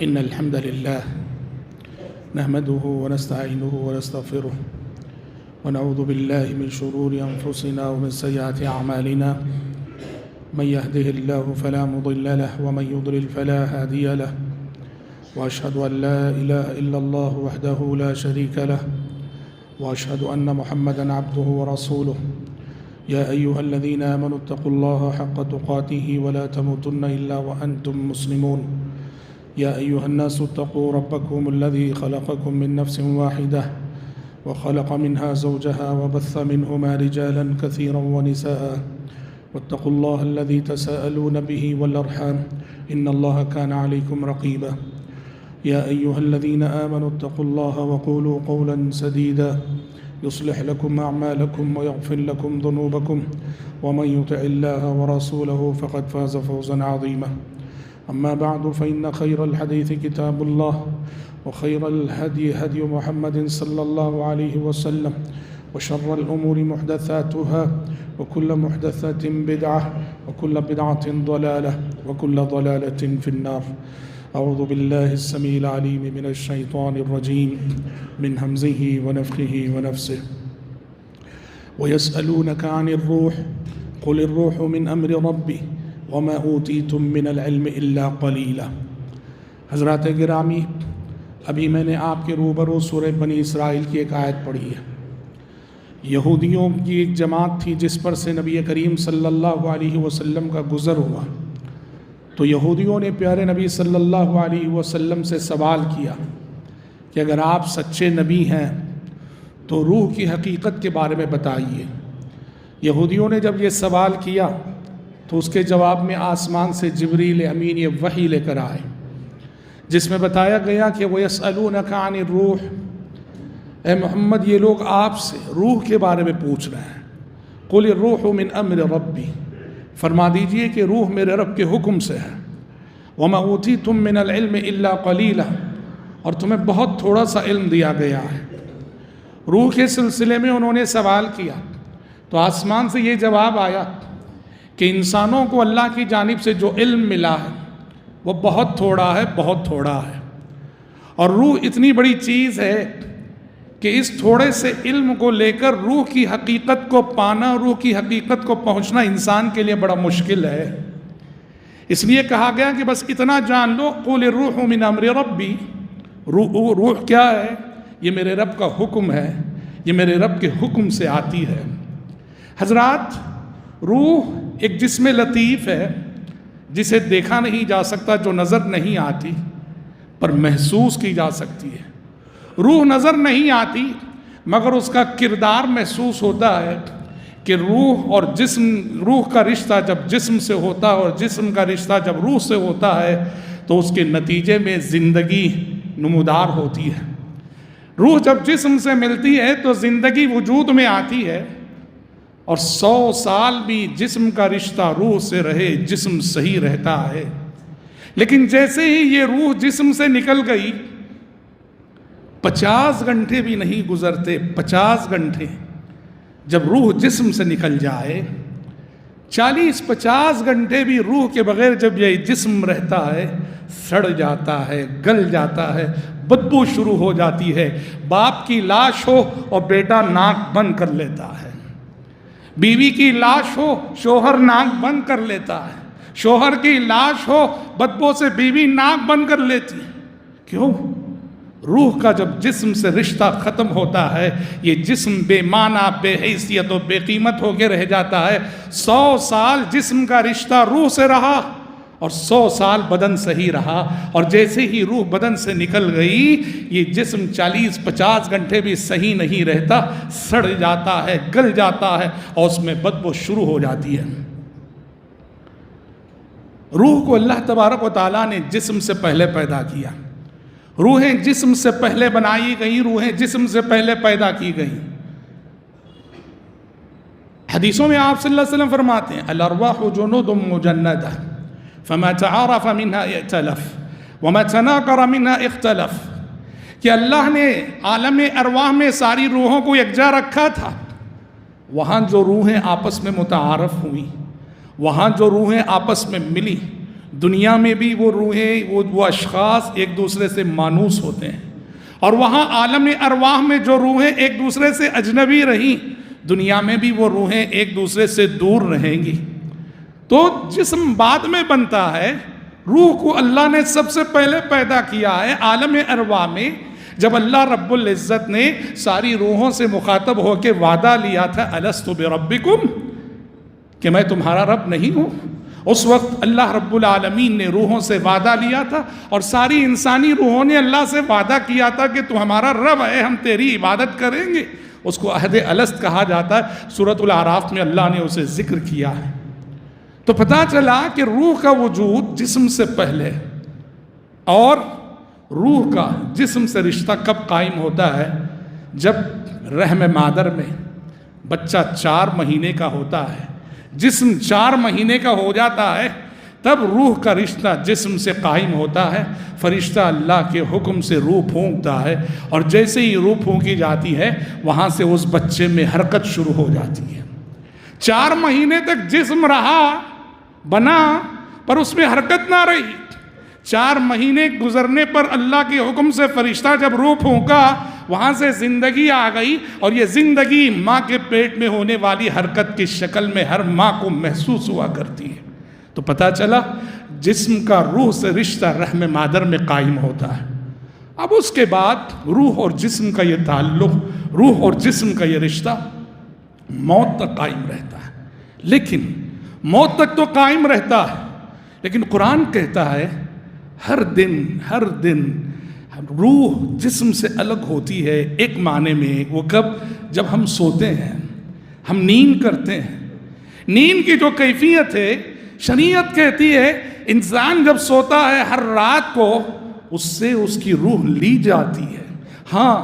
إن الحمد لله نحمده ونستعينه ونستغفره ونعوذ بالله من شرور أنفسنا ومن سيئات أعمالنا من يهده الله فلا مضل له ومن يضلل فلا هادي له وأشهد أن لا إله إلا الله وحده لا شريك له وأشهد أن محمدًا عبده ورسوله يا أيها الذين آمنوا اتقوا الله حق تقاته ولا تموتن إلا وأنتم مسلمون يا أيها الناس اتقوا ربكم الذي خلقكم من نفس واحدة وخلق منها زوجها وبث منهما رجالا كثيرا ونساء واتقوا الله الذي تساءلون به والأرحام إن الله كان عليكم رقيبا يا أيها الذين آمنوا اتقوا الله وقولوا قولا سديدا يصلح لكم أعمالكم ويغفر لكم ذنوبكم ومن يطع الله ورسوله فقد فاز فوزا عظيما أما بعد فإن خير الحديث كتاب الله وخير الهدي هدي محمد صلى الله عليه وسلم وشر الأمور محدثاتها وكل محدثة بدعة وكل بدعة ضلالة وكل ضلالة في النار أعوذ بالله السميع العليم من الشيطان الرجيم من همزه ونفخه ونفسه ويسألونك عن الروح قل الروح من أمر ربي وما أوتيتم من العلم إلا قليلا۔ حضرات گرامی، ابھی میں نے آپ کے روبرو سورہ بنی اسرائیل کی ایک آیت پڑھی ہے۔ یہودیوں کی ایک جماعت تھی جس پر سے نبی کریم صلی اللہ علیہ وسلم کا گزر ہوا، تو یہودیوں نے پیارے نبی صلی اللہ علیہ وسلم سے سوال کیا کہ اگر آپ سچے نبی ہیں تو روح کی حقیقت کے بارے میں بتائیے۔ یہودیوں نے جب یہ سوال کیا تو اس کے جواب میں آسمان سے جبریل امین یہ وحی لے کر آئے، جس میں بتایا گیا کہ وَيَسْأَلُونَكَ عَنِ الرُّوحِ، اے محمد یہ لوگ آپ سے روح کے بارے میں پوچھ رہے ہیں۔ قُلِ الرُّوحُ مِنْ أَمْرِ رَبِّي، فرما دیجئے کہ روح میرے رب کے حکم سے ہے۔ وَمَا أُوتِيتُم مِّنَ الْعِلْمِ إِلَّا قَلِيلًا، اور تمہیں بہت تھوڑا سا علم دیا گیا ہے۔ روح کے سلسلے میں انہوں نے سوال کیا تو آسمان سے یہ جواب آیا کہ انسانوں کو اللہ کی جانب سے جو علم ملا ہے وہ بہت تھوڑا ہے، بہت تھوڑا ہے، اور روح اتنی بڑی چیز ہے کہ اس تھوڑے سے علم کو لے کر روح کی حقیقت کو پانا، روح کی حقیقت کو پہنچنا انسان کے لیے بڑا مشکل ہے۔ اس لیے کہا گیا کہ بس اتنا جان لو، قُلِ الرُّوحُ مِنْ أَمْرِ رَبِّي، روح کیا ہے؟ یہ میرے رب کا حکم ہے، یہ میرے رب کے حکم سے آتی ہے۔ حضرات، روح ایک جسم لطیف ہے جسے دیکھا نہیں جا سکتا، جو نظر نہیں آتی پر محسوس کی جا سکتی ہے۔ روح نظر نہیں آتی مگر اس کا کردار محسوس ہوتا ہے کہ روح اور جسم، روح کا رشتہ جب جسم سے ہوتا ہے اور جسم کا رشتہ جب روح سے ہوتا ہے تو اس کے نتیجے میں زندگی نمودار ہوتی ہے۔ روح جب جسم سے ملتی ہے تو زندگی وجود میں آتی ہے، اور 100 سال بھی جسم کا رشتہ روح سے رہے جسم صحیح رہتا ہے۔ لیکن جیسے ہی یہ روح جسم سے نکل گئی، 50 گھنٹے بھی نہیں گزرتے، 50 گھنٹے جب روح جسم سے نکل جائے، 40-50 گھنٹے بھی روح کے بغیر جب یہ جسم رہتا ہے، سڑ جاتا ہے، گل جاتا ہے، بدبو شروع ہو جاتی ہے۔ باپ کی لاش ہو اور بیٹا ناک بند کر لیتا ہے، بیوی کی لاش ہو شوہر ناک بند کر لیتا ہے، شوہر کی لاش ہو بدبو سے بیوی ناک بند کر لیتی ہے۔ کیوں؟ روح کا جب جسم سے رشتہ ختم ہوتا ہے، یہ جسم بے معنی، بے حیثیت و بے قیمت ہو کے رہ جاتا ہے۔ 100 سال جسم کا رشتہ روح سے رہا اور 100 سال بدن سے ہی رہا، اور جیسے ہی روح بدن سے نکل گئی، یہ جسم 40-50 گھنٹے بھی صحیح نہیں رہتا، سڑ جاتا ہے، گل جاتا ہے، اور اس میں بدبو شروع ہو جاتی ہے۔ روح کو اللہ تبارک و تعالیٰ نے جسم سے پہلے پیدا کیا۔ روحیں جسم سے پہلے بنائی گئی، روحیں جسم سے پہلے پیدا کی گئی۔ حدیثوں میں آپ صلی اللہ علیہ وسلم فرماتے ہیں الارواح جنود مجندہ فما تعارف منها ائتلف وما تناکر منها اختلف، کہ اللہ نے عالم ارواح میں ساری روحوں کو یکجا رکھا تھا۔ وہاں جو روحیں آپس میں متعارف ہوئیں، وہاں جو روحیں آپس میں ملی، دنیا میں بھی وہ روحیں، وہ اشخاص ایک دوسرے سے مانوس ہوتے ہیں، اور وہاں عالم ارواح میں جو روحیں ایک دوسرے سے اجنبی رہیں، دنیا میں بھی وہ روحیں ایک دوسرے سے دور رہیں گی۔ تو جسم بعد میں بنتا ہے، روح کو اللہ نے سب سے پہلے پیدا کیا ہے عالم ارواح میں۔ جب اللہ رب العزت نے ساری روحوں سے مخاطب ہو کے وعدہ لیا تھا الست بربکم، کہ میں تمہارا رب نہیں ہوں، اس وقت اللہ رب العالمین نے روحوں سے وعدہ لیا تھا، اور ساری انسانی روحوں نے اللہ سے وعدہ کیا تھا کہ تو ہمارا رب ہے، ہم تیری عبادت کریں گے۔ اس کو عہد الست کہا جاتا ہے، سورۃ الاعراف میں اللہ نے اسے ذکر کیا ہے۔ تو پتہ چلا کہ روح کا وجود جسم سے پہلے، اور روح کا جسم سے رشتہ کب قائم ہوتا ہے؟ جب رحم مادر میں بچہ 4 مہینے کا ہوتا ہے، جسم 4 مہینے کا ہو جاتا ہے، تب روح کا رشتہ جسم سے قائم ہوتا ہے۔ فرشتہ اللہ کے حکم سے روح پھونکتا ہے، اور جیسے ہی روح پھونکی جاتی ہے وہاں سے اس بچے میں حرکت شروع ہو جاتی ہے۔ 4 مہینے تک جسم رہا بنا، پر اس میں حرکت نہ رہی۔ 4 مہینے گزرنے پر اللہ کے حکم سے فرشتہ جب روح پھونکا، وہاں سے زندگی آ گئی، اور یہ زندگی ماں کے پیٹ میں ہونے والی حرکت کی شکل میں ہر ماں کو محسوس ہوا کرتی ہے۔ تو پتہ چلا جسم کا روح سے رشتہ رحم مادر میں قائم ہوتا ہے۔ اب اس کے بعد روح اور جسم کا یہ تعلق، روح اور جسم کا یہ رشتہ موت تک قائم رہتا ہے۔ لیکن موت تک تو قائم رہتا ہے، لیکن قرآن کہتا ہے ہر دن روح جسم سے الگ ہوتی ہے۔ ایک معنی میں وہ کب؟ جب ہم سوتے ہیں، ہم نیند کرتے ہیں۔ نیند کی جو کیفیت ہے، شریعت کہتی ہے انسان جب سوتا ہے ہر رات کو اس سے اس کی روح لی جاتی ہے۔ ہاں،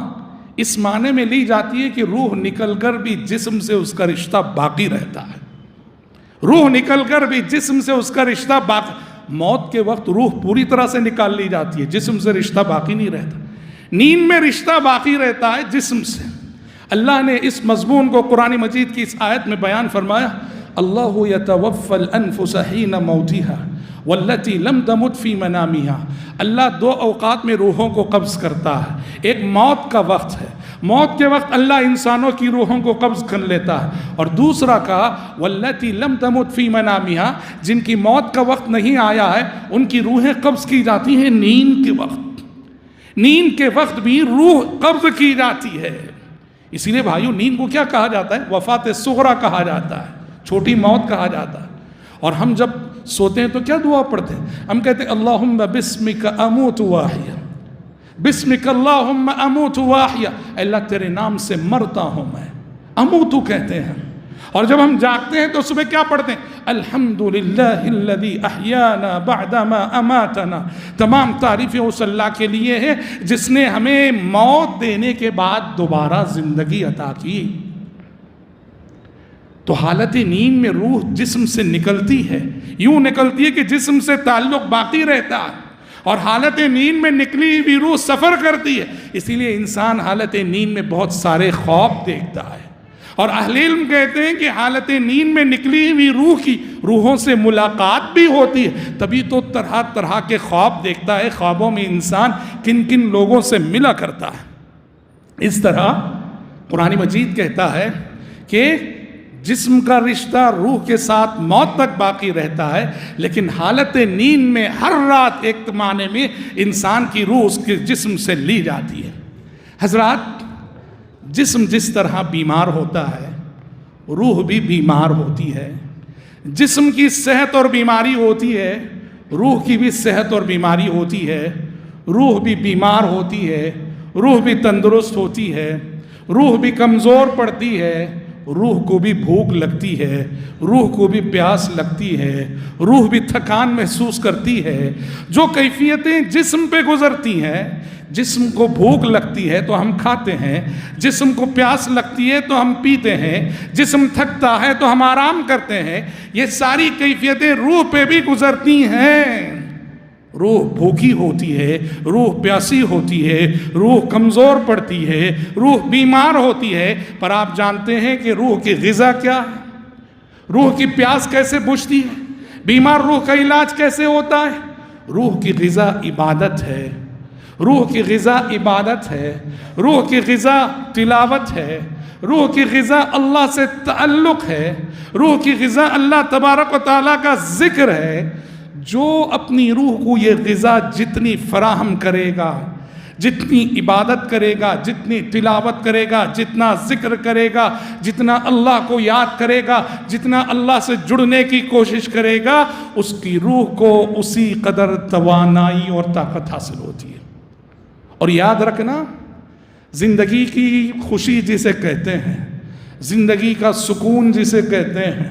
اس معنی میں لی جاتی ہے کہ روح نکل کر بھی جسم سے اس کا رشتہ باقی رہتا ہے۔ روح نکل کر بھی جسم سے اس کا رشتہ باقی، موت کے وقت روح پوری طرح سے نکال لی جاتی ہے، جسم سے رشتہ باقی نہیں رہتا۔ نیند میں رشتہ باقی رہتا ہے جسم سے۔ اللہ نے اس مضمون کو قرآن مجید کی اس آیت میں بیان فرمایا، اللہ یتوفی الانفس حین موتها واللتی لم تمت فی منامہا۔ اللہ 2 اوقات میں روحوں کو قبض کرتا ہے۔ ایک موت کا وقت ہے، موت کے وقت اللہ انسانوں کی روحوں کو قبض کر لیتا ہے، اور دوسرا کہا واللتی لم تمت فی منامہا، جن کی موت کا وقت نہیں آیا ہے ان کی روحیں قبض کی جاتی ہیں نیند کے وقت۔ نیند کے وقت بھی روح قبض کی جاتی ہے۔ اسی لیے بھائیو، نیند کو کیا کہا جاتا ہے؟ وفات صغریٰ کہا جاتا ہے، چھوٹی موت کہا جاتا ہے۔ اور ہم جب سوتے ہیں تو کیا دعا پڑھتے ہیں؟ ہم کہتے ہیں اللہم بسمک اموت واحیا، بسمک اللہم اموت واحیا، اللہ تیرے نام سے مرتا ہوں میں، اموتو کہتے ہیں۔ اور جب ہم جاگتے ہیں تو صبح کیا پڑھتے ہیں؟ الحمدللہ الذی احیانا بعدما اماتنا، تمام تعریفیں اس اللہ کے لیے ہیں جس نے ہمیں موت دینے کے بعد دوبارہ زندگی عطا کی۔ تو حالت نیند میں روح جسم سے نکلتی ہے، یوں نکلتی ہے کہ جسم سے تعلق باقی رہتا ہے، اور حالت نیند میں نکلی ہوئی روح سفر کرتی ہے۔ اسی لیے انسان حالت نیند میں بہت سارے خواب دیکھتا ہے، اور اہل علم کہتے ہیں کہ حالت نیند میں نکلی ہوئی روح کی روحوں سے ملاقات بھی ہوتی ہے، تبھی تو طرح طرح کے خواب دیکھتا ہے۔ خوابوں میں انسان کن کن لوگوں سے ملا کرتا ہے۔ اس طرح قرآن مجید کہتا ہے کہ جسم کا رشتہ روح کے ساتھ موت تک باقی رہتا ہے، لیکن حالت نیند میں ہر رات ایک معنی میں انسان کی روح اس کے جسم سے لی جاتی ہے۔ حضرات، جسم جس طرح بیمار ہوتا ہے روح بھی بیمار ہوتی ہے۔ جسم کی صحت اور بیماری ہوتی ہے، روح کی بھی صحت اور بیماری ہوتی ہے۔ روح بھی بیمار ہوتی ہے، روح بھی تندرست ہوتی ہے، روح بھی کمزور پڑتی ہے، روح کو بھی بھوک لگتی ہے، روح کو بھی پیاس لگتی ہے، روح بھی تھکان محسوس کرتی ہے۔ جو کیفیتیں جسم پہ گزرتی ہیں، جسم کو بھوک لگتی ہے تو ہم کھاتے ہیں، جسم کو پیاس لگتی ہے تو ہم پیتے ہیں، جسم تھکتا ہے تو ہم آرام کرتے ہیں، یہ ساری کیفیتیں روح پہ بھی گزرتی ہیں۔ روح بھوکی ہوتی ہے، روح پیاسی ہوتی ہے، روح کمزور پڑتی ہے، روح بیمار ہوتی ہے، پر آپ جانتے ہیں کہ روح کی غذا کیا ہے؟ روح کی پیاس کیسے بجھتی ہے؟ بیمار روح کا علاج کیسے ہوتا ہے؟ روح کی غذا عبادت ہے، روح کی غذا عبادت ہے، روح کی غذا تلاوت ہے، روح کی غذا اللہ سے تعلق ہے، روح کی غذا اللہ تبارک و تعالیٰ کا ذکر ہے۔ جو اپنی روح کو یہ غذا جتنی فراہم کرے گا، جتنی عبادت کرے گا، جتنی تلاوت کرے گا، جتنا ذکر کرے گا، جتنا اللہ کو یاد کرے گا، جتنا اللہ سے جڑنے کی کوشش کرے گا، اس کی روح کو اسی قدر توانائی اور طاقت حاصل ہوتی ہے۔ اور یاد رکھنا، زندگی کی خوشی جسے کہتے ہیں، زندگی کا سکون جسے کہتے ہیں،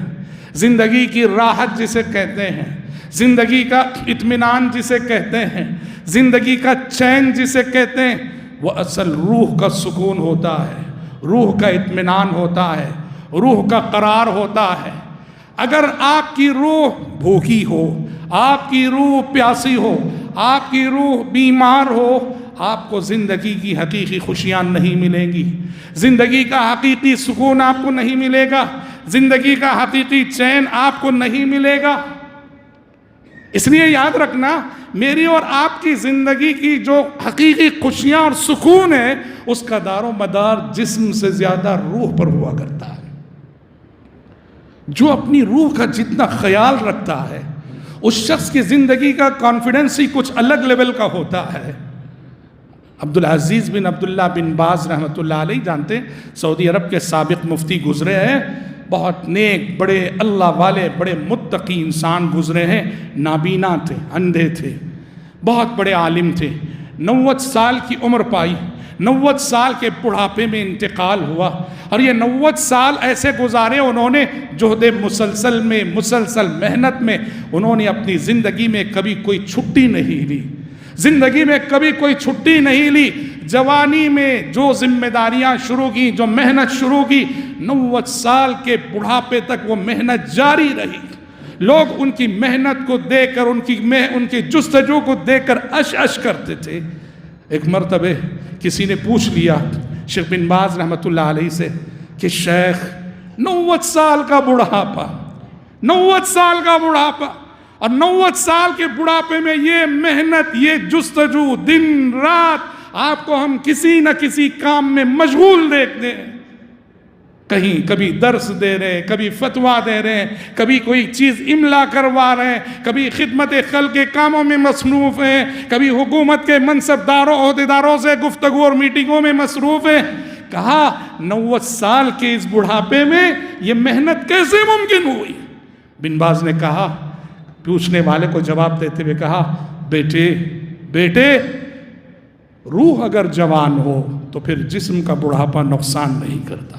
زندگی کی راحت جسے کہتے ہیں، زندگی کا اطمینان جسے کہتے ہیں، زندگی کا چین جسے کہتے ہیں، وہ اصل روح کا سکون ہوتا ہے، روح کا اطمینان ہوتا ہے، روح کا قرار ہوتا ہے۔ اگر آپ کی روح بھوکی ہو، آپ کی روح پیاسی ہو، آپ کی روح بیمار ہو، آپ کو زندگی کی حقیقی خوشیاں نہیں ملیں گی، زندگی کا حقیقی سکون آپ کو نہیں ملے گا، زندگی کا حقیقی چین آپ کو نہیں ملے گا۔ اس لیے یاد رکھنا، میری اور آپ کی زندگی کی جو حقیقی خوشیاں اور سکون ہے، اس کا دار و مدار جسم سے زیادہ روح پر ہوا کرتا ہے۔ جو اپنی روح کا جتنا خیال رکھتا ہے، اس شخص کی زندگی کا کانفیڈنس ہی کچھ الگ لیول کا ہوتا ہے۔ عبدالعزیز بن عبداللہ بن باز رحمۃ اللہ علیہ جانتے ہیں، سعودی عرب کے سابق مفتی گزرے ہیں، بہت نیک، بڑے اللہ والے، بڑے متقی انسان گزرے ہیں، نابینا تھے، اندھے تھے، بہت بڑے عالم تھے، 90 سال کی عمر پائی، 90 سال کے بڑھاپے میں انتقال ہوا، اور یہ 90 سال ایسے گزارے انہوں نے جہد مسلسل میں، مسلسل محنت میں، انہوں نے اپنی زندگی میں کبھی کوئی چھٹی نہیں لی، زندگی میں کبھی کوئی چھٹی نہیں لی۔ جوانی میں جو ذمہ داریاں شروع کی، جو محنت شروع کی، 90 سال کے بڑھاپے تک وہ محنت جاری رہی۔ لوگ ان کی محنت کو دیکھ کر، ان کی جستجو کو دیکھ کر اش کرتے تھے۔ ایک مرتبہ کسی نے پوچھ لیا شیخ بن باز رحمۃ اللہ علیہ سے کہ شیخ 90 سال کا بڑھاپا، 90 سال کا بڑھاپا، اور 90 سال کے بڑھاپے میں یہ محنت، یہ جستجو، دن رات آپ کو ہم کسی نہ کسی کام میں مشغول دیکھتے ہیں، کہیں کبھی درس دے رہے ہیں، کبھی فتویٰ دے رہے ہیں، کبھی کوئی چیز املا کروا رہے ہیں، کبھی خدمت خلق کے کاموں میں مصروف ہیں، کبھی حکومت کے منصب داروں عہدیداروں سے گفتگو اور میٹنگوں میں مصروف ہیں۔ کہا 90 سال کے اس بڑھاپے میں یہ محنت کیسے ممکن ہوئی؟ بن باز نے کہا، پوچھنے والے کو جواب دیتے ہوئے کہا، بیٹے روح اگر جوان ہو تو پھر جسم کا بڑھاپا نقصان نہیں کرتا،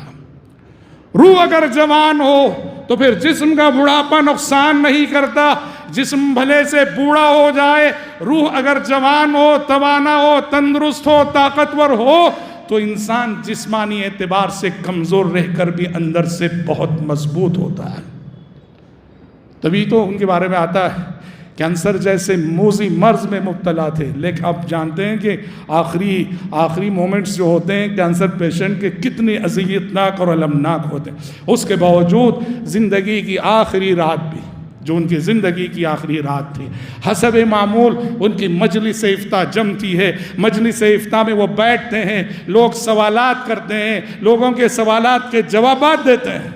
روح اگر جوان ہو تو پھر جسم کا بڑھاپا نقصان نہیں کرتا۔ جسم بھلے سے بوڑھا ہو جائے، روح اگر جوان ہو، توانا ہو، تندرست ہو، طاقتور ہو، تو انسان جسمانی اعتبار سے کمزور رہ کر بھی اندر سے بہت مضبوط ہوتا ہے۔ تبھی تو ان کے بارے میں آتا ہے کینسر جیسے موذی مرض میں مبتلا تھے، لیکن اب جانتے ہیں کہ آخری مومنٹس جو ہوتے ہیں کینسر پیشنٹ کے کتنے اذیتناک اور المناک ہوتے ہیں۔ اس کے باوجود زندگی کی آخری رات بھی، جو ان کی زندگی کی آخری رات تھی، حسب معمول ان کی مجلس افتاء جمتی ہے، مجلس افتاء میں وہ بیٹھتے ہیں، لوگ سوالات کرتے ہیں، لوگوں کے سوالات کے جوابات دیتے ہیں۔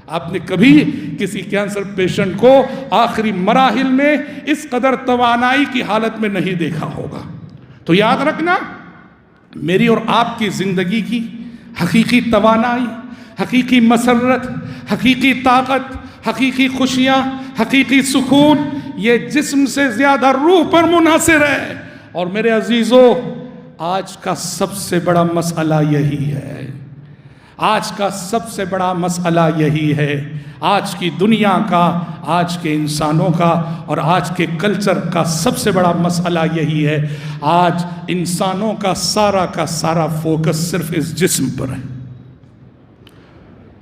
آپ نے کبھی کسی کینسر پیشنٹ کو آخری مراحل میں اس قدر توانائی کی حالت میں نہیں دیکھا ہوگا۔ تو یاد رکھنا، میری اور آپ کی زندگی کی حقیقی توانائی، حقیقی مسرت، حقیقی طاقت، حقیقی خوشیاں، حقیقی سکون، یہ جسم سے زیادہ روح پر منحصر ہے۔ اور میرے عزیزو، آج کا سب سے بڑا مسئلہ یہی ہے، آج کا سب سے بڑا مسئلہ یہی ہے، آج کی دنیا کا، آج کے انسانوں کا اور آج کے کلچر کا سب سے بڑا مسئلہ یہی ہے۔ آج انسانوں کا سارا فوکس صرف اس جسم پر ہے،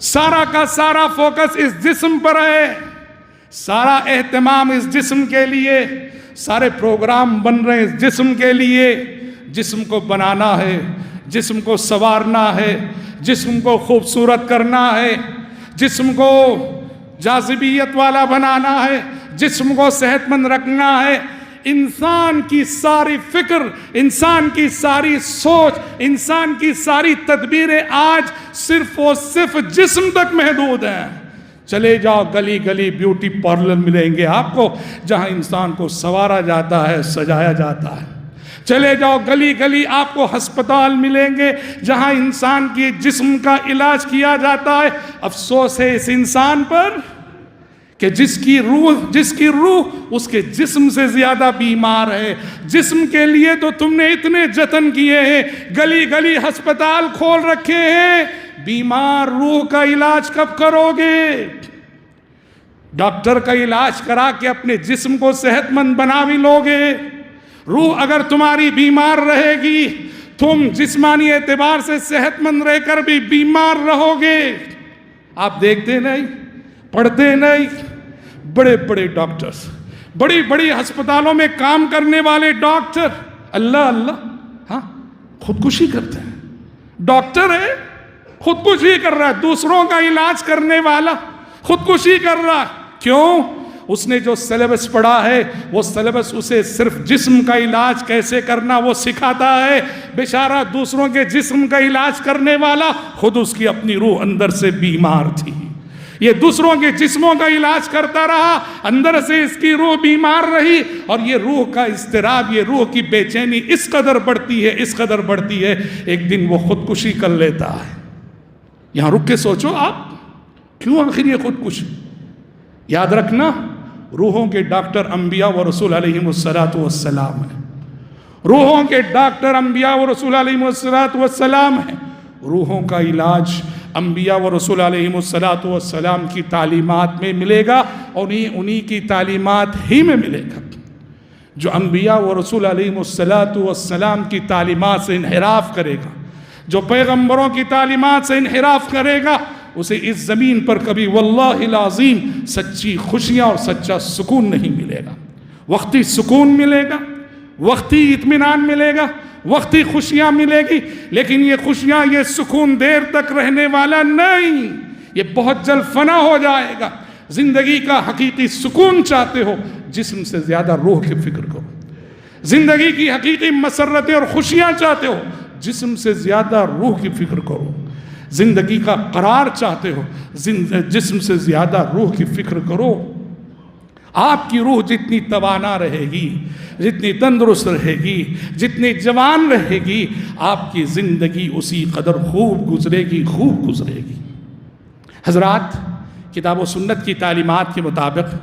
سارا کا سارا فوکس اس جسم پر ہے، سارا اہتمام اس جسم کے لیے، سارے پروگرام بن رہے ہیں اس جسم کے لیے۔ جسم کو بنانا ہے، جسم کو سنوارنا ہے، جسم کو خوبصورت کرنا ہے، جسم کو جاذبیت والا بنانا ہے، جسم کو صحت مند رکھنا ہے، انسان کی ساری فکر، انسان کی ساری سوچ، انسان کی ساری تدبیریں آج صرف اور صرف جسم تک محدود ہیں۔ چلے جاؤ گلی گلی بیوٹی پارلر ملیں گے آپ کو جہاں انسان کو سنوارا جاتا ہے، سجایا جاتا ہے۔ چلے جاؤ گلی گلی آپ کو ہسپتال ملیں گے جہاں انسان کی جسم کا علاج کیا جاتا ہے۔ افسوس ہے اس انسان پر کہ جس کی روح اس کے جسم سے زیادہ بیمار ہے۔ جسم کے لیے تو تم نے اتنے جتن کیے ہیں، گلی گلی ہسپتال کھول رکھے ہیں، بیمار روح کا علاج کب کرو گے؟ ڈاکٹر کا علاج کرا کے اپنے جسم کو صحت مند بنا بھی لو گے؟ روح اگر تمہاری بیمار رہے گی، تم جسمانی اعتبار سے صحت مند رہ کر بھی بیمار رہو گے۔ آپ دیکھتے نہیں، پڑھتے نہیں، بڑے بڑے ڈاکٹرز، بڑی بڑی ہسپتالوں میں کام کرنے والے ڈاکٹر، اللہ اللہ، ہاں خودکشی کرتے ہیں۔ ڈاکٹر ہے، خودکشی کر رہا ہے، دوسروں کا علاج کرنے والا خودکشی کر رہا ہے۔ کیوں؟ اس نے جو سلیبس پڑھا ہے وہ سلیبس اسے صرف جسم کا علاج کیسے کرنا وہ سکھاتا ہے۔ بیچارہ دوسروں کے جسم کا علاج کرنے والا، خود اس کی اپنی روح اندر سے بیمار تھی۔ یہ دوسروں کے جسموں کا علاج کرتا رہا، اندر سے اس کی روح بیمار رہی، اور یہ روح کا اضطراب، یہ روح کی بے چینی اس قدر بڑھتی ہے، اس قدر بڑھتی ہے، ایک دن وہ خودکشی کر لیتا ہے۔ یہاں رک کے سوچو آپ، کیوں آخر یہ خودکشی؟ یاد رکھنا، روحوں کے ڈاکٹر انبیاء و رسول علیہم السلام ہیں۔ روحوں کے ڈاکٹر انبیاء و رسول علیہم السلام ہیں۔ روحوں کا علاج انبیاء و رسول علیہم السلام کی تعلیمات میں ملے گا، اور انہی کی تعلیمات ہی میں ملے گا۔ جو انبیاء و رسول علیہم السلام کی تعلیمات سے انحراف کرے گا، جو پیغمبروں کی تعلیمات سے انحراف کرے گا، اسے اس زمین پر کبھی واللہ العظیم سچی خوشیاں اور سچا سکون نہیں ملے گا۔ وقتی سکون ملے گا، وقتی اطمینان ملے گا، وقتی خوشیاں ملے گی، لیکن یہ خوشیاں، یہ سکون دیر تک رہنے والا نہیں، یہ بہت جلد فنا ہو جائے گا۔ زندگی کا حقیقی سکون چاہتے ہو، جسم سے زیادہ روح کی فکر کرو۔ زندگی کی حقیقی مسرتیں اور خوشیاں چاہتے ہو، جسم سے زیادہ روح کی فکر کرو۔ زندگی کا قرار چاہتے ہو، جسم سے زیادہ روح کی فکر کرو۔ آپ کی روح جتنی توانا رہے گی، جتنی تندرست رہے گی، جتنی جوان رہے گی، آپ کی زندگی اسی قدر خوب گزرے گی، خوب گزرے گی۔ حضرات، کتاب و سنت کی تعلیمات کے مطابق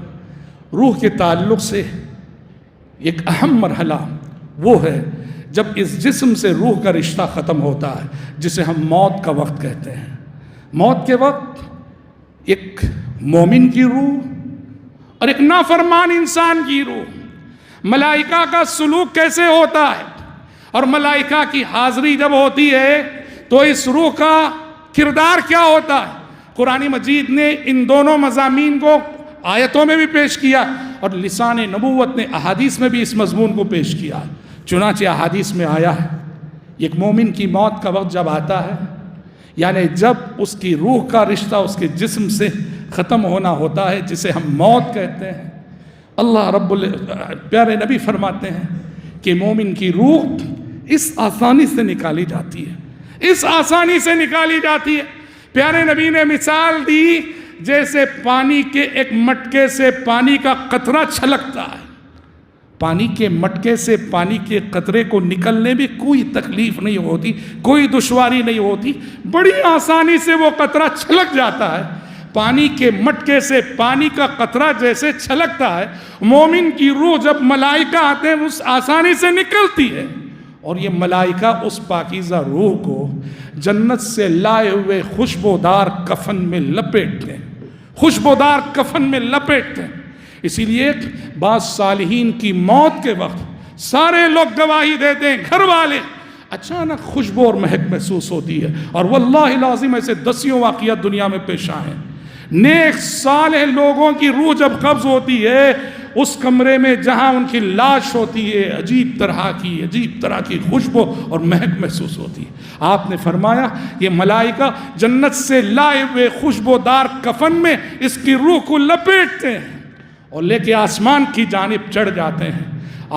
روح کے تعلق سے ایک اہم مرحلہ وہ ہے جب اس جسم سے روح کا رشتہ ختم ہوتا ہے، جسے ہم موت کا وقت کہتے ہیں۔ موت کے وقت ایک مومن کی روح اور ایک نافرمان انسان کی روح، ملائکہ کا سلوک کیسے ہوتا ہے، اور ملائکہ کی حاضری جب ہوتی ہے تو اس روح کا کردار کیا ہوتا ہے۔ قرآن مجید نے ان دونوں مضامین کو آیتوں میں بھی پیش کیا، اور لسان نبوت نے احادیث میں بھی اس مضمون کو پیش کیا۔ چنانچہ احادیث میں آیا ہے، ایک مومن کی موت کا وقت جب آتا ہے، یعنی جب اس کی روح کا رشتہ اس کے جسم سے ختم ہونا ہوتا ہے، جسے ہم موت کہتے ہیں، اللہ پیارے نبی فرماتے ہیں کہ مومن کی روح اس آسانی سے نکالی جاتی ہے، اس آسانی سے نکالی جاتی ہے۔ پیارے نبی نے مثال دی جیسے پانی کے ایک مٹکے سے پانی کا قطرہ چھلکتا ہے۔ پانی کے مٹکے سے پانی کے قطرے کو نکلنے میں کوئی تکلیف نہیں ہوتی، کوئی دشواری نہیں ہوتی، بڑی آسانی سے وہ قطرہ چھلک جاتا ہے۔ پانی کے مٹکے سے پانی کا قطرہ جیسے چھلکتا ہے، مومن کی روح جب ملائکہ آتے ہیں اس آسانی سے نکلتی ہے، اور یہ ملائکہ اس پاکیزہ روح کو جنت سے لائے ہوئے خوشبودار کفن میں لپیٹتے ہیں، خوشبودار کفن میں لپیٹتے ہیں۔ اسی لیے بعض صالحین کی موت کے وقت سارے لوگ گواہی دیتے ہیں، گھر والے، اچانک خوشبو اور مہک محسوس ہوتی ہے، اور واللہ العظیم ایسے دسیوں واقعات دنیا میں پیش آئے ہیں۔ نیک صالح لوگوں کی روح جب قبض ہوتی ہے، اس کمرے میں جہاں ان کی لاش ہوتی ہے، عجیب طرح کی خوشبو اور مہک محسوس ہوتی ہے۔ آپ نے فرمایا یہ ملائکہ جنت سے لائے ہوئے خوشبودار کفن میں اس کی روح کو لپیٹتے ہیں، اور لے کے آسمان کی جانب چڑھ جاتے ہیں.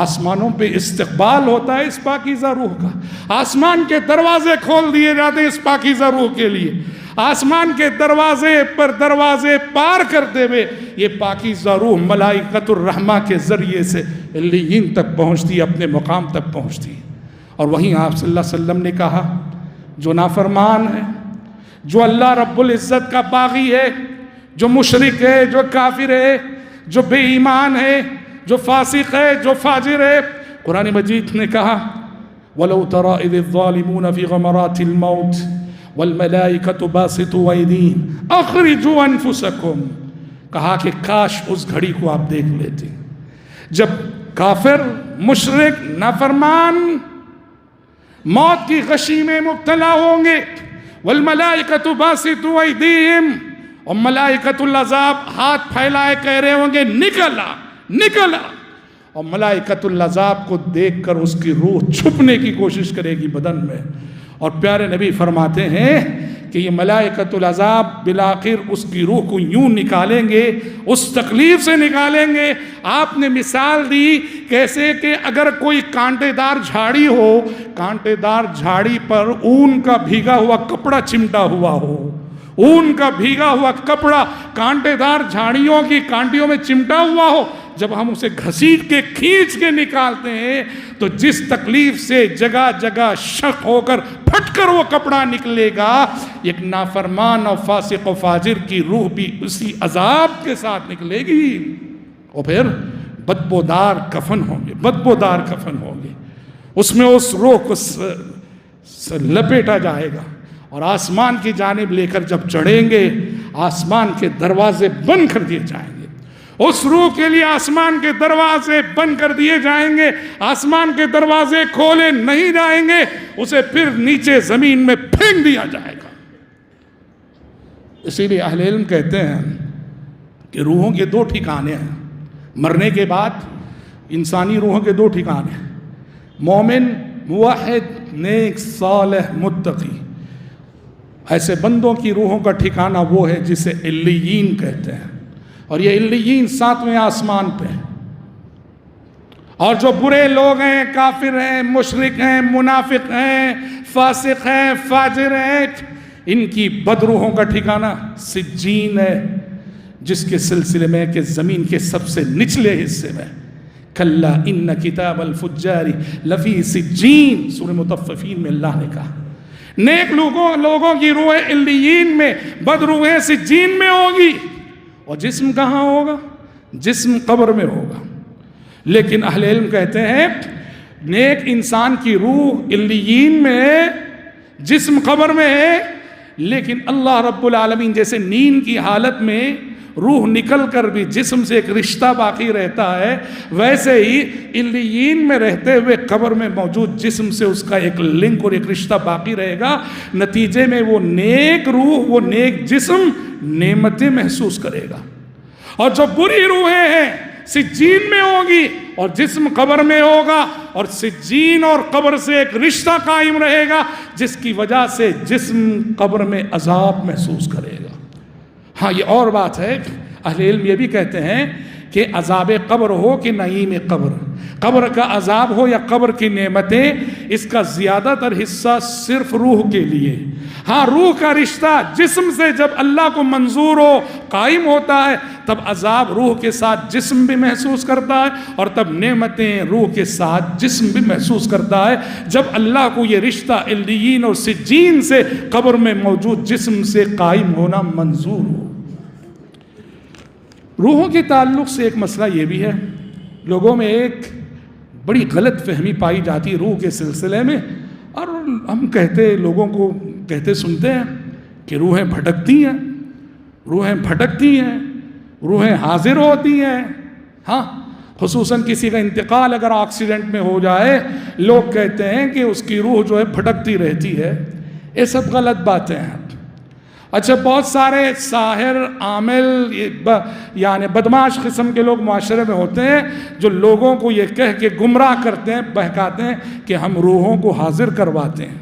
آسمانوں پہ استقبال ہوتا ہے اس پاکیزہ روح کا. آسمان کے دروازے کھول دیے جاتے ہیں اس پاکیزہ روح کے لیے. آسمان کے دروازے پر دروازے پار کرتے ہوئے یہ پاکیزہ روح ملائکۃ الرحمہ کے ذریعے سے علیین تک پہنچتی ہے، اپنے مقام تک پہنچتی ہے. اور وہیں آپ صلی اللہ علیہ وسلم نے کہا جو نافرمان ہے، جو اللہ رب العزت کا باغی ہے، جو مشرک ہے، جو کافر ہے، جو بے ایمان ہے، جو فاسق ہے، جو فاجر ہے، قرآن مجید نے کہا وَلَوْ تَرَى إِذِ الظَّالِمُونَ فِي غَمَرَاتِ الْمَوْتِ وَالْمَلَائِكَةُ بَاسِطُو أَيْدِيهِمْ أَخْرِجُوا أَنفُسَكُمْ. کہا کہ کاش اس گھڑی کو آپ دیکھ لیتے جب کافر، مشرک، نافرمان موت کی غشی میں مبتلا ہوں گے. وَالْمَلَائِكَةُ بَاسِطُو أَيْدِيهِمْ، اور ملائکۃ العذاب ہاتھ پھیلائے کہہ رہے ہوں گے نکلا نکلا. اور ملائکۃ العذاب کو دیکھ کر اس کی روح چھپنے کی کوشش کرے گی بدن میں. اور پیارے نبی فرماتے ہیں کہ یہ ملائکۃ العذاب بالآخر اس کی روح کو یوں نکالیں گے، اس تکلیف سے نکالیں گے. آپ نے مثال دی کیسے کہ اگر کوئی کانٹے دار جھاڑی ہو، کانٹے دار جھاڑی پر اون کا بھیگا ہوا کپڑا چمٹا ہوا ہو، اون کا بھیگا ہوا کپڑا کانٹے دار جھاڑیوں کی کانٹیوں میں چمٹا ہوا ہو، جب ہم اسے گھسیٹ کے کھینچ کے نکالتے ہیں تو جس تکلیف سے جگہ جگہ شق ہو کر پھٹ کر وہ کپڑا نکلے گا، ایک نافرمان اور فاسق و فاجر کی روح بھی اسی عذاب کے ساتھ نکلے گی. اور پھر بدبودار کفن ہوں گے، بدبودار کفن ہوں گے. اس میں اس روح کو لپیٹا جائے گا اور آسمان کی جانب لے کر جب چڑھیں گے آسمان کے دروازے بند کر دیے جائیں گے. اس روح کے لیے آسمان کے دروازے بند کر دیے جائیں گے، آسمان کے دروازے کھولے نہیں جائیں گے، اسے پھر نیچے زمین میں پھینک دیا جائے گا. اسی لیے اہل علم کہتے ہیں کہ روحوں کے دو ٹھکانے ہیں. مرنے کے بعد انسانی روحوں کے دو ٹھکانے ہیں، مومن، موحد، نیک، صالح، متقی. ایسے بندوں کی روحوں کا ٹھکانہ وہ ہے جسے علیین کہتے ہیں، اور یہ علیین 7ویں آسمان پہ ہیں. اور جو برے لوگ ہیں، کافر ہیں، مشرک ہیں، منافق ہیں، فاسق ہیں، فاجر ہیں، ان کی بدروحوں کا ٹھکانہ سجین ہے، جس کے سلسلے میں کہ زمین کے سب سے نچلے حصے میں کلا ان کتاب الفجار لفی سجین، سورہ مطففین میں اللہ نے کہا نیک لوگوں کی روح علیین میں، بد روحیں سجین میں ہوگی. اور جسم کہاں ہوگا؟ جسم قبر میں ہوگا. لیکن اہل علم کہتے ہیں نیک انسان کی روح علیین میں ہے، جسم قبر میں ہے. لیکن اللہ رب العالمین جیسے نیند کی حالت میں روح نکل کر بھی جسم سے ایک رشتہ باقی رہتا ہے، ویسے ہی علیین میں رہتے ہوئے قبر میں موجود جسم سے اس کا ایک لنک اور ایک رشتہ باقی رہے گا. نتیجے میں وہ نیک روح، وہ نیک جسم نعمتیں محسوس کرے گا. اور جو بری روحیں ہیں سجین میں ہوگی اور جسم قبر میں ہوگا، اور سجین اور قبر سے ایک رشتہ قائم رہے گا جس کی وجہ سے جسم قبر میں عذاب محسوس کرے گا. ہاں یہ اور بات ہے، اہل علم یہ بھی کہتے ہیں کہ عذاب قبر ہو کہ نعیم قبر، قبر کا عذاب ہو یا قبر کی نعمتیں، اس کا زیادہ تر حصہ صرف روح کے لیے. ہاں روح کا رشتہ جسم سے جب اللہ کو منظور ہو، قائم ہوتا ہے، تب عذاب روح کے ساتھ جسم بھی محسوس کرتا ہے، اور تب نعمتیں روح کے ساتھ جسم بھی محسوس کرتا ہے. جب اللہ کو یہ رشتہ علیین اور سجین سے قبر میں موجود جسم سے قائم ہونا منظور ہو. روحوں کے تعلق سے ایک مسئلہ یہ بھی ہے، لوگوں میں ایک بڑی غلط فہمی پائی جاتی روح کے سلسلے میں، اور ہم لوگوں کو کہتے سنتے ہیں کہ روحیں بھٹکتی ہیں، روحیں بھٹکتی ہیں، روحیں حاضر ہوتی ہیں. ہاں خصوصاً کسی کا انتقال اگر ایکسیڈنٹ میں ہو جائے، لوگ کہتے ہیں کہ اس کی روح جو ہے بھٹکتی رہتی ہے. یہ سب غلط باتیں ہیں. اچھا بہت سارے ساحر، عامل، یعنی بدماش قسم کے لوگ معاشرے میں ہوتے ہیں جو لوگوں کو یہ کہہ کے گمراہ کرتے ہیں، بہکاتے ہیں کہ ہم روحوں کو حاضر کرواتے ہیں.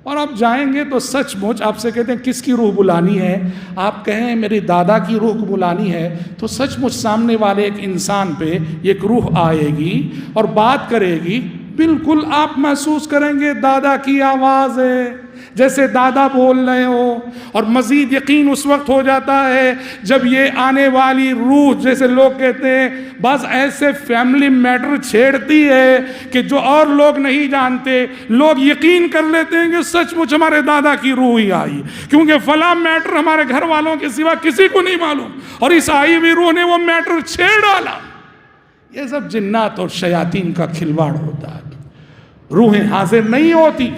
اور آپ جائیں گے تو سچ مچ آپ سے کہتے ہیں کس کی روح بلانی ہے، آپ کہیں میری دادا کی روح کو بلانی ہے، تو سچ مچ سامنے والے ایک انسان پہ ایک روح آئے گی اور بات کرے گی، بالکل آپ محسوس کریں گے دادا کی آواز ہے، جیسے دادا بول رہے ہو۔ اور مزید یقین اس وقت ہو جاتا ہے جب یہ آنے والی روح، جیسے لوگ کہتے ہیں بعض ایسے فیملی میٹر چھیڑتی ہے کہ جو اور لوگ نہیں جانتے، لوگ یقین کر لیتے ہیں کہ سچ مچ ہمارے دادا کی روح ہی آئی، کیونکہ فلاں میٹر ہمارے گھر والوں کے سوا کسی کو نہیں معلوم، اور اس آئی ہوئی روح نے وہ میٹر چھیڑ ڈالا۔ یہ سب جنات اور شیاطین کا کھلواڑ ہوتا ہے۔ روحیں حاضر نہیں ہوتی،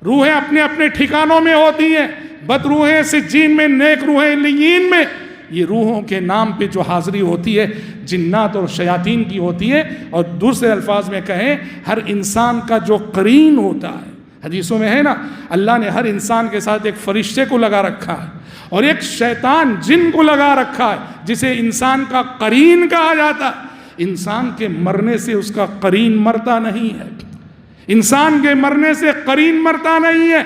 روحیں اپنے اپنے ٹھکانوں میں ہوتی ہیں، بد روحیں سجین میں، نیک روحیں علیین میں۔ یہ روحوں کے نام پہ جو حاضری ہوتی ہے جنات اور شیاطین کی ہوتی ہے، اور دوسرے الفاظ میں کہیں ہر انسان کا جو قرین ہوتا ہے، حدیثوں میں ہے نا اللہ نے ہر انسان کے ساتھ ایک فرشتے کو لگا رکھا ہے اور ایک شیطان جن کو لگا رکھا ہے جسے انسان کا قرین کہا جاتا ہے۔ انسان کے مرنے سے اس کا قرین مرتا نہیں ہے، انسان کے مرنے سے قرین مرتا نہیں ہے۔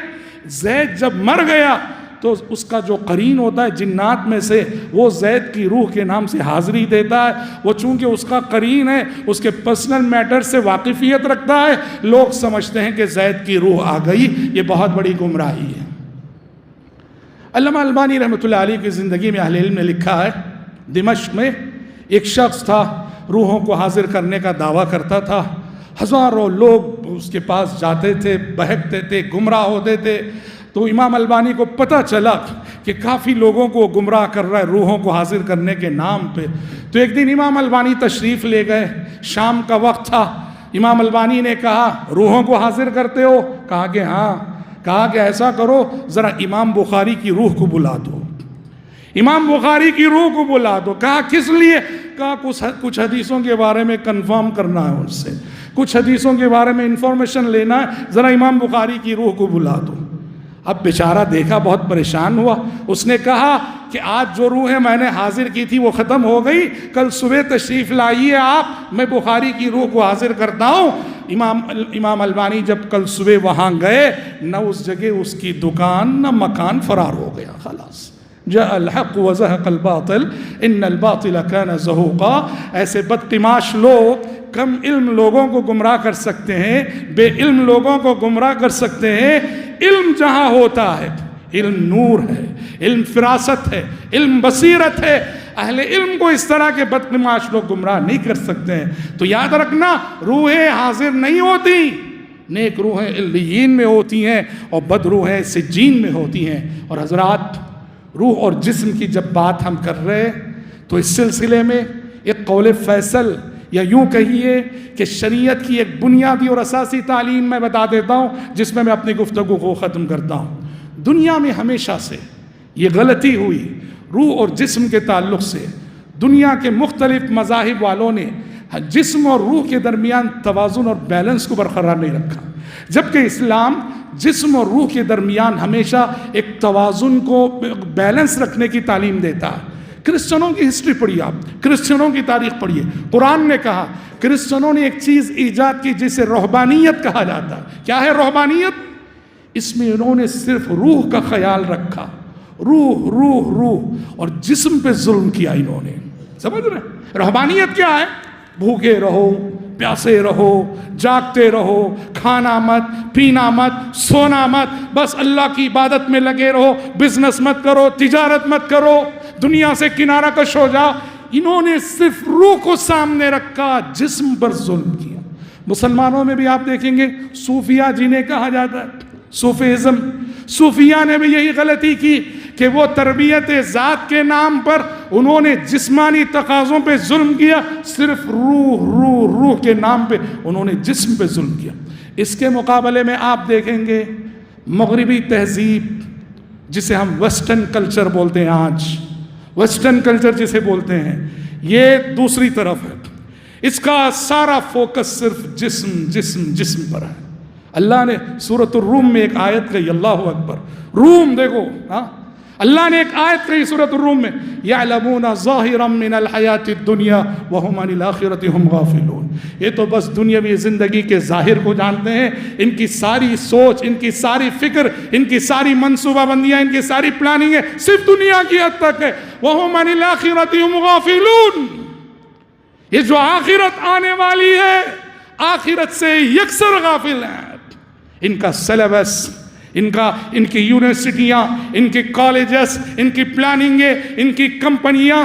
زید جب مر گیا تو اس کا جو قرین ہوتا ہے جنات میں سے، وہ زید کی روح کے نام سے حاضری دیتا ہے۔ وہ چونکہ اس کا قرین ہے، اس کے پرسنل میٹر سے واقفیت رکھتا ہے، لوگ سمجھتے ہیں کہ زید کی روح آ گئی۔ یہ بہت بڑی گمراہی ہے۔ علامہ البانی رحمۃ اللہ علیہ کی زندگی میں اہل علم نے لکھا ہے، دمشق میں ایک شخص تھا، روحوں کو حاضر کرنے کا دعویٰ کرتا تھا، ہزاروں لوگ اس کے پاس جاتے تھے، بہکتے تھے، گمراہ ہوتے تھے۔ تو امام البانی کو پتہ چلا کہ کافی لوگوں کو گمراہ کر رہا ہے روحوں کو حاضر کرنے کے نام پہ۔ تو ایک دن امام البانی تشریف لے گئے، شام کا وقت تھا۔ امام البانی نے کہا روحوں کو حاضر کرتے ہو؟ کہا کہ ہاں۔ کہا کہ ایسا کرو ذرا امام بخاری کی روح کو بلا دو، امام بخاری کی روح کو بلا دو۔ کہا کس لیے؟ کہا کچھ حدیثوں کے بارے میں کنفرم کرنا ہے ان سے، کچھ حدیثوں کے بارے میں انفارمیشن لینا ہے، ذرا امام بخاری کی روح کو بلا دو۔ اب بیچارہ دیکھا بہت پریشان ہوا، اس نے کہا کہ آج جو روحیں میں نے حاضر کی تھی وہ ختم ہو گئی، کل صبح تشریف لائیے آپ، میں بخاری کی روح کو حاضر کرتا ہوں۔ امام البانی جب کل صبح وہاں گئے، نہ اس جگہ اس کی دکان نہ مکان، فرار ہو گیا، خلاص۔ جاء الحق وزهق الباطل ان الباطل كان زهوقا۔ ایسے بدتماش لوگ کم علم لوگوں کو گمراہ کر سکتے ہیں، بے علم لوگوں کو گمراہ کر سکتے ہیں۔ علم جہاں ہوتا ہے، علم نور ہے، علم فراست ہے، علم بصیرت ہے، اہل علم کو اس طرح کے بدتماش لوگ گمراہ نہیں کر سکتے ہیں۔ تو یاد رکھنا روحیں حاضر نہیں ہوتی، نیک روحیں علیین میں ہوتی ہیں اور بد روحیں سجین میں ہوتی ہیں۔ اور حضرات، روح اور جسم کی جب بات ہم کر رہے ہیں تو اس سلسلے میں ایک قول فیصل، یا یوں کہیے کہ شریعت کی ایک بنیادی اور اساسی تعلیم میں بتا دیتا ہوں، جس میں اپنی گفتگو کو ختم کرتا ہوں۔ دنیا میں ہمیشہ سے یہ غلطی ہوئی روح اور جسم کے تعلق سے، دنیا کے مختلف مذاہب والوں نے جسم اور روح کے درمیان توازن اور بیلنس کو برقرار نہیں رکھا، جبکہ اسلام جسم اور روح کے درمیان ہمیشہ ایک توازن کو بیلنس رکھنے کی تعلیم دیتا ہے۔ کرسچنوں کی ہسٹری پڑھیے، آپ کرسچنوں کی تاریخ پڑھیے، قرآن نے کہا کرسچنوں نے ایک چیز ایجاد کی جسے روحانیت کہا جاتا ہے۔ کیا ہے روحانیت؟ اس میں انہوں نے صرف روح کا خیال رکھا، روح روح روح، اور جسم پہ ظلم کیا انہوں نے۔ سمجھ رہے؟ روحانیت کیا ہے؟ بھوکے رہو، پیاسے رہو، جاگتے رہو، کھانا مت، پینا مت، سونا مت، بس اللہ کی عبادت میں لگے رہو، بزنس مت کرو، تجارت مت کرو، دنیا سے کنارہ کش ہو جاؤ۔ انہوں نے صرف روح کو سامنے رکھا، جسم پر ظلم کیا۔ مسلمانوں میں بھی آپ دیکھیں گے صوفیہ جنہیں کہا جاتا ہے، صوفیزم، صوفیہ نے بھی یہی غلطی کی کہ وہ تربیت ذات کے نام پر انہوں نے جسمانی تقاضوں پہ ظلم کیا، صرف روح روح روح کے نام پہ انہوں نے جسم پہ ظلم کیا۔ اس کے مقابلے میں آپ دیکھیں گے مغربی تہذیب، جسے ہم ویسٹرن کلچر بولتے ہیں، آج ویسٹرن کلچر جسے بولتے ہیں، یہ دوسری طرف ہے۔ اس کا سارا فوکس صرف جسم جسم جسم پر ہے۔ اللہ نے سورۃ الروم میں ایک آیت کہی، اللہ اکبر، روم دیکھو، ہاں اللہ نے ایک آیت کہی سورۃ الروم میں، یعلمون ظاہرا من الحیات الدنیا وہم عن الآخرۃ ہم غافلون، یہ تو بس دنیاوی زندگی کے ظاہر کو جانتے ہیں، ان کی ساری سوچ، ان کی ساری فکر، ان کی ساری منصوبہ بندیاں، ان کی ساری پلاننگیں صرف دنیا کی حد تک ہے، وہم عن الآخرۃ ہم غافلون۔ یہ جو آخرت آنے والی ہے، آخرت سے یکسر غافل ہیں۔ ان کا سلیبس، ان کی یونیورسٹیاں، ان کی کالجز، ان کی پلاننگیں، ان کی کمپنیاں،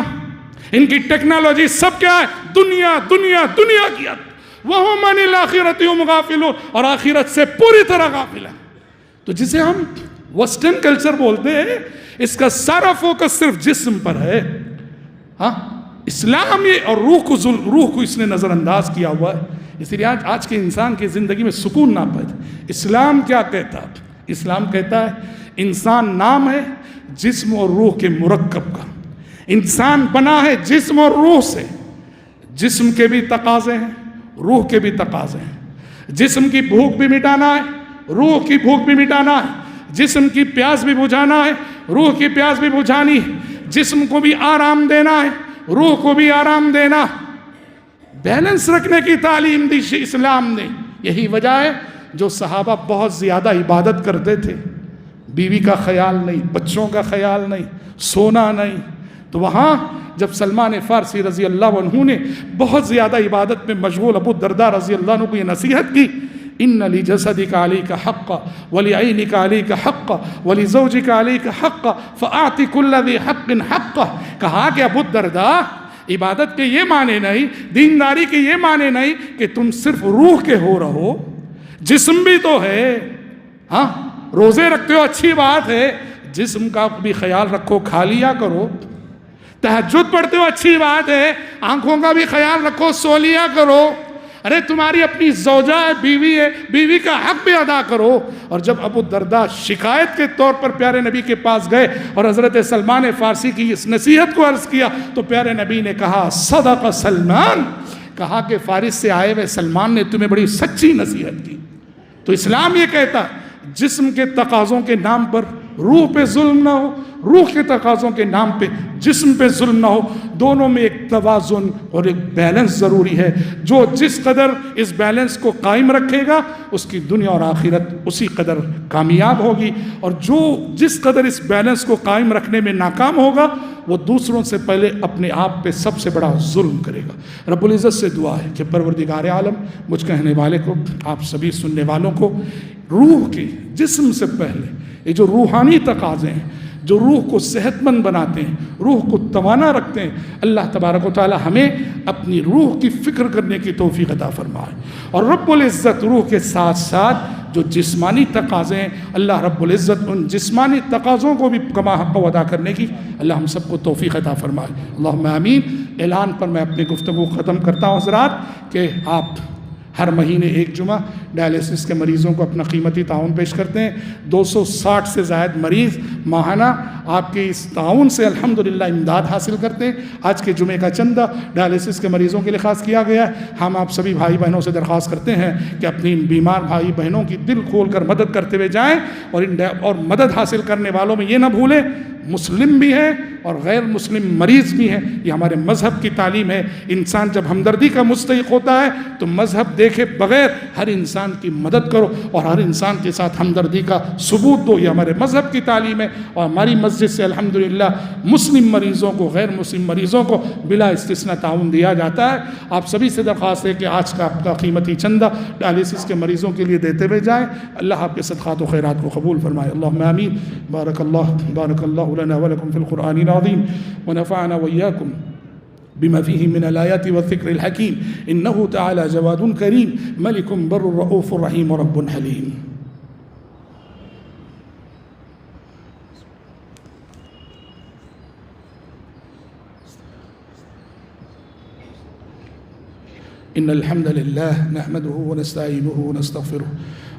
ان کی ٹیکنالوجی، سب کیا ہے؟ دنیا دنیا دنیا کی حد۔ وَهُمْ عَنِ الْآخِرَةِ هُمْ غَافِلُونَ، اور آخرت سے پوری طرح غافل ہیں۔ تو جسے ہم ویسٹرن کلچر بولتے ہیں، اس کا سارا فوکس صرف جسم پر ہے۔ ہاں، اسلام یہ اور روح کو اس نے نظر انداز کیا ہوا ہے، اس لیے آج کے انسان کی زندگی میں سکون نہ پیدا۔ اسلام کیا کہتا ہے؟ اسلام کہتا ہے انسان نام ہے جسم اور روح کے مرکب کا، انسان بنا ہے جسم اور روح سے، جسم کے بھی تقاضے ہیں، روح کے بھی تقاضے ہیں، جسم کی بھوک بھی مٹانا ہے، روح کی بھوک بھی مٹانا ہے، جسم کی پیاس بھی بجھانا ہے، روح کی پیاس بھی بجھانی ہے، جسم کو بھی آرام دینا ہے، روح کو بھی آرام دینا، بیلنس رکھنے کی تعلیم دی اسلام نے۔ یہی وجہ ہے جو صحابہ بہت زیادہ عبادت کرتے تھے، بیوی کا خیال نہیں، بچوں کا خیال نہیں، سونا نہیں، تو وہاں جب سلمان فارسی رضی اللہ عنہ نے بہت زیادہ عبادت میں مشغول ابو الدرداء رضی اللہ عنہ کو یہ نصیحت کی، ان لجسدک علیک حقا ولعینک علیک حقا ولزوجک علیک حقا فاعط کل ذی حق حقا، کہا کہ ابو الدرداء عبادت کے یہ معنی نہیں، دینداری کے یہ معنی نہیں کہ تم صرف روح کے ہو رہو، جسم بھی تو ہے۔ ہاں، روزے رکھتے ہو اچھی بات ہے، جسم کا بھی خیال رکھو، کھا لیا کرو۔ تہجد پڑھتے ہو اچھی بات ہے، آنکھوں کا بھی خیال رکھو، سو لیا کرو۔ ارے تمہاری اپنی زوجہ ہے، بیوی ہے، بیوی کا حق بھی ادا کرو۔ اور جب ابو الدرداء شکایت کے طور پر پیارے نبی کے پاس گئے اور حضرت سلمان فارسی کی اس نصیحت کو عرض کیا، تو پیارے نبی نے کہا صدق سلمان، کہا کہ فارس سے آئے ہوئے سلمان نے تمہیں بڑی سچی نصیحت کی۔ تو اسلام یہ کہتا ہے جسم کے تقاضوں کے نام پر روح پہ ظلم نہ ہو، روح کے تقاضوں کے نام پہ جسم پہ ظلم نہ ہو، دونوں میں ایک توازن اور ایک بیلنس ضروری ہے۔ جو جس قدر اس بیلنس کو قائم رکھے گا اس کی دنیا اور آخرت اسی قدر کامیاب ہوگی، اور جو جس قدر اس بیلنس کو قائم رکھنے میں ناکام ہوگا وہ دوسروں سے پہلے اپنے آپ پہ سب سے بڑا ظلم کرے گا۔ رب العزت سے دعا ہے کہ پروردگار عالم مجھ کہنے والے کو، آپ سبھی سننے والوں کو، روح کی جسم سے پہلے یہ جو روحانی تقاضے ہیں، جو روح کو صحت مند بناتے ہیں، روح کو توانا رکھتے ہیں، اللہ تبارک و تعالی ہمیں اپنی روح کی فکر کرنے کی توفیق عطا فرمائے۔ اور رب العزت روح کے ساتھ ساتھ جو جسمانی تقاضے ہیں، اللہ رب العزت ان جسمانی تقاضوں کو بھی کما حق ادا کرنے کی اللہ ہم سب کو توفیق عطا فرمائے۔ اللہم آمین۔ اعلان پر میں اپنی گفتگو ختم کرتا ہوں حضرات کہ آپ ہر مہینے ایک جمعہ ڈائلیسس کے مریضوں کو اپنا قیمتی تعاون پیش کرتے ہیں۔ 260 سے زائد مریض ماہانہ آپ کے اس تعاون سے الحمدللہ امداد حاصل کرتے ہیں۔ آج کے جمعے کا چندہ ڈائلیسس کے مریضوں کے لیے خاص کیا گیا ہے۔ ہم آپ سبھی بھائی بہنوں سے درخواست کرتے ہیں کہ اپنی ان بیمار بھائی بہنوں کی دل کھول کر مدد کرتے ہوئے جائیں، اور مدد حاصل کرنے والوں میں یہ نہ بھولیں مسلم بھی ہیں اور غیر مسلم مریض بھی ہیں۔ یہ ہمارے مذہب کی تعلیم ہے۔ انسان جب ہمدردی کا مستحق ہوتا ہے تو مذہب دیکھے بغیر ہر انسان کی مدد کرو اور ہر انسان کے ساتھ ہمدردی کا ثبوت دو۔ یہ ہمارے مذہب کی تعلیم ہے، اور ہماری مسجد سے الحمدللہ مسلم مریضوں کو، غیر مسلم مریضوں کو بلا استثناء تعاون دیا جاتا ہے۔ آپ سبھی سے درخواست ہے کہ آج کا آپ کا قیمتی چندہ ڈائلیسس کے مریضوں کے لیے دیتے ہوئے جائیں۔ اللہ آپ کے صدقات و خیرات کو قبول فرمائے۔ اللہم آمین۔ بارک اللہ لنا ولکم فی القرآن العظیم ونفعنا وإياكم بما فيه من الآيات والذكر الحكيم إنه تعالى جواد كريم ملك بر رؤوف رحيم رب حليم۔ إن الحمد لله نحمده ونستعينه ونستغفره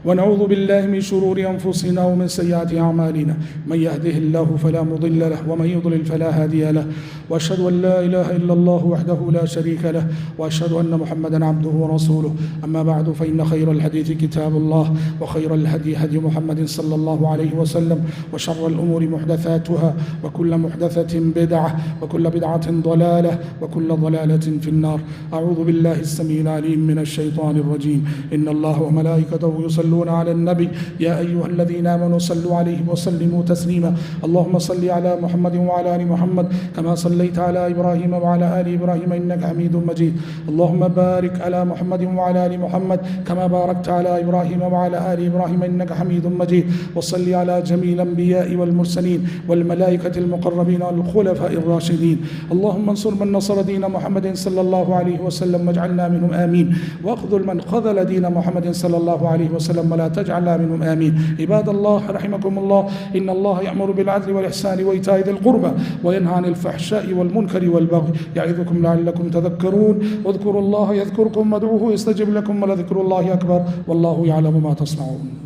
ونعوذ بالله من شرور أنفسنا ومن سيئات أعمالنا من يهده الله فلا مضل له ومن يضلل فلا هادي له وأشهد أن لا إله إلا الله وحده لا شريك له وأشهد أن محمدا عبده ورسوله أما بعد فإن خير الحديث كتاب الله وخير الهدي هدي محمد صلى الله عليه وسلم وشر الأمور محدثاتها وكل محدثة بدعة وكل بدعة ضلالة وكل ضلالة في النار. أعوذ بالله السميع العليم من الشيطان الرجيم. إن الله وملائكته يصلون على النبي يا أيها الذين آمنوا صلوا عليه وسلموا تسليما. اللهم صل على محمد وعلى آل محمد كما صليت على إبراهيم وعلى آل إبراهيم إنك حميد مجيد. اللهم بارك على محمد وعلى آل محمد كما باركت على إبراهيم وعلى آل إبراهيم إنك حميد مجيد. وصل على جميع الأنبياء والمرسلين والملائكة المقربين والخلفاء الراشدين. اللهم انصر من نصر دين محمد صلى الله عليه وسلم واجعلنا منهم آمين، واخذل من خذل دين محمد صلى الله عليه وسلم ولا تجعلنا منهم آمين. عباد الله رحمكم الله، إن الله يأمر بالعدل والإحسان وإيتاء ذي القربى وينهى عن الفحشاء والمنكر والبغي يعظكم لعلكم تذكرون. واذكروا الله يذكركم وادعوه يستجب لكم ولذكر الله أكبر والله يعلم ما تصنعون.